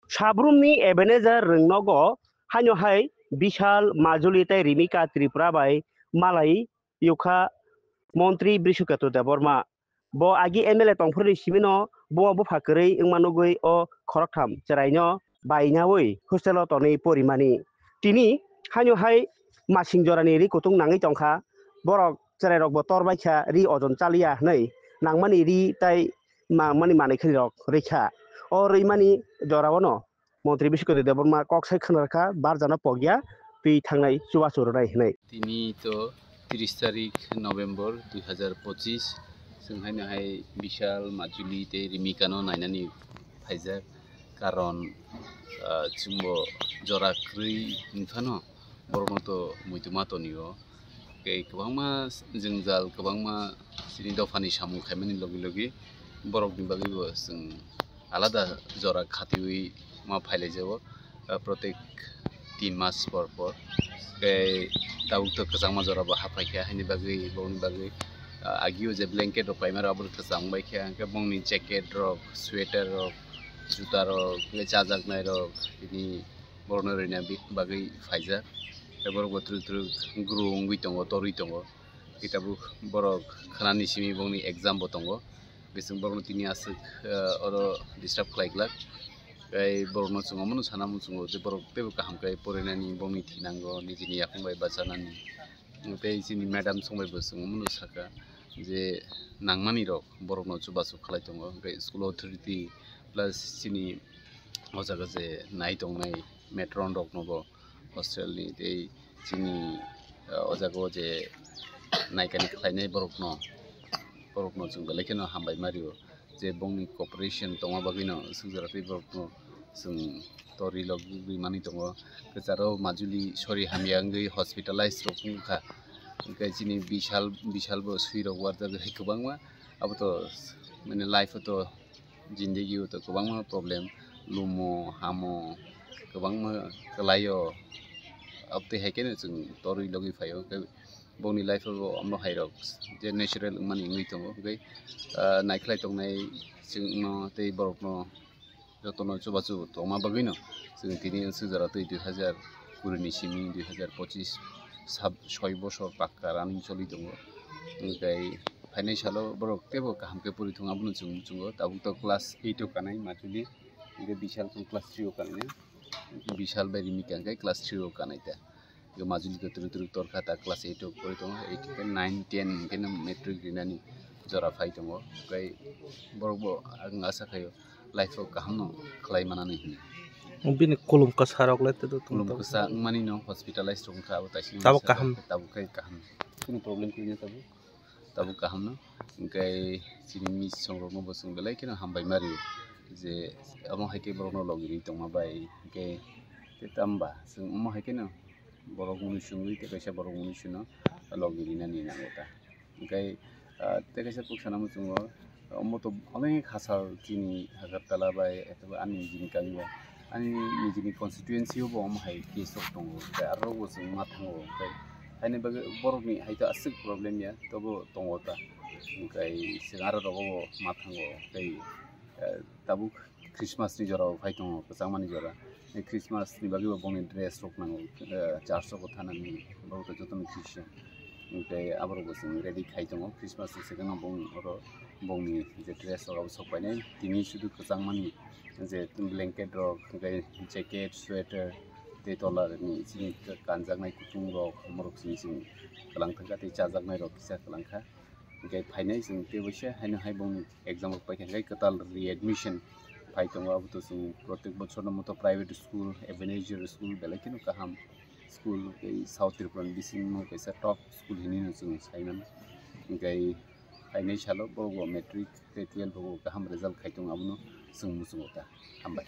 साब्रुमनि एबेनेजार रोंनगो हान्यहाय बिशाल माजुली तै रिमिका त्रिपुरा बाय मालाय युखा मंत्री Brishketu Debbarma bo agi MLA tongphuri simino bo bufakwrwi wngmanugui o khoroktham cheraino bainawi hostel o tonwi porimani tini haino hai masing jorani ri kutung nangui tongkha borok cherai rok bo torbaikha ri ojon chalia hnai nangmani ri tai mani manui rok rikha o rwimani jorao no মন্ত্রী বিশ্বকৃত Debbarma কক্সাই খনরখা বারজানা পগিয়া P থাংনাই চুবাচুর রাই হনাই তিনি তো 30 তারিখ November 2025 जोंहाय बिशाल माजुली ते रिमिकानो नायनानि फायजाक कारण जोंबो जराख्रै निफानो बरमतो मुइतुमातनियो गोबांमा जोंजाल गोबांमा सिनि दफानि सामु खायमानि लगे लगे बरकनि बागैबो जों आलादा जरा खाथियै मा फायलाय जावो प्रत्येक 3 मास पर दाउतो गोजांमा जराबो हाफायखा हानि बागै बौनि बागै आगियो जे blanket रok पाइमारा abur khasang baikha ke bongni jacket rok sweater rok juta rok ke chajak nai rok ini borno rina bagai faija ke borok botru tru grung wi tongo tori tongo kitabu borok khanani simi bongni exam bo tongo bising borno tini asuk oro disturb khlaiklak kai borno chungo munu sanamu chungo je borok tebo kaham kai porinani bongni thinango nijini yakungbai bachanani tei sini madam songbai bo chungo munu saka जे नांगमानि रक बरकनो चुबासु खालाय दङ ओमफ्राय school authority प्लास सिनि अजागा जे नाय दंनाय matron रक नबो हस्टेलनि दै सिनि अजागा जे नायकानि खालायनाय बरकनो जों बेलेखनो हामबाय मारियो जे बंनि कॉपरेशन दङ बागैनो सुजाराखै बरकनो जों तरि लग बिमानि दङ गोजाराव माजुलि सरि हामियांगै हस्पिटलाइज रकखा गायसिनि बिशाल बो सुइरक वार जागो गोबांमा अब तो माने लाइफ तो जिंदगी तो गोबांमा प्रॉब्लम लुमो हामो गोबांमा कलायो अब ते हेकेनो जों तरि लगै फायो बौनि लाइफ अमनो हाइरक जे नेचुरल मानि ngui tongo gai नायख्लाय तंनाय जोंनो तै बरकनो जतनो चुबाचु तमा बागैनो जों तिनि सुजारा तै 2020 नि सिमि 2025 6 বছর পাক্কা রানিং চলি দङ ओमफ्राय फाइनान्सियलो बरक तेबो कामके पुरि थङा बुनु चुङो ताबु तो क्लास 8 ओ कानाय माजुलि इगे बिशाल को क्लास 3 ओ कानाय बिशाल बायरि मिकांगे क्लास 3 ओ कानाय ता इगे माजुलि को तुरु तरखा ता क्लास 8 ओ परि दङ 8 के 9 10 के मेट्रिक रिनानि जरा फाइ दङ ओमफ्राय बरकबो आं आसा खायो लाइफआव काहामनो खलाय मानानै हिनि Bini kolom ka sarok lete do kolom ka mani no hospitalized rong ka taisi tabu kaham kai kaham kuno problem kunya tabu kaham no kai sini mis song rong bo song belai kena hambai mari je amo haike borno logiri tongma bai kai te tamba sing amo haike no borok munu sungui te kaisa borok munu suno logiri na ni nangota kai te kaisa puksana mu sungo amo to onek hasal kini hagatala bai etaba ani jini kangba ani nijini constituency bo amhai kesok tongo aro bo sing ma thango kai haine bage borokni haita asik problem ya tobo tongo ta kai singara rogo ma thango kai tabu christmas ni jora phai tongo samani jora christmas ni bage bo boni dress rok nango 400 ko thanani bo to joton christian kai abro bo sing ready khai tongo christmas ni second bong oro bongni je dress rok sopaine tini sudu samani J blanket रक jacket sweater ते तलार नि सिनि कानजागनाय कुटुं रक मरक सिनि कलांथाका ते चाजागनाय रक किसा कलांखा गे फाइनाय जों ते बैसे हायनो हाय बं एग्जाम पाइखाय कताल रीएडमिशन फाइ दङ अब तो जों प्रत्येक बछर मतो प्राइवेट स्कूल एवेनेजर स्कूल बेलेखिनो काहाम स्कूल के साउथ त्रिपुरा बिसिम कैसा टॉप स्कूल हिनि जों साइमन गाय फाइनाय सालो बगो मैट्रिक ते 12 बगो काहाम रिजल्ट खायदों आबनो जों मुसुंगता हामबाय।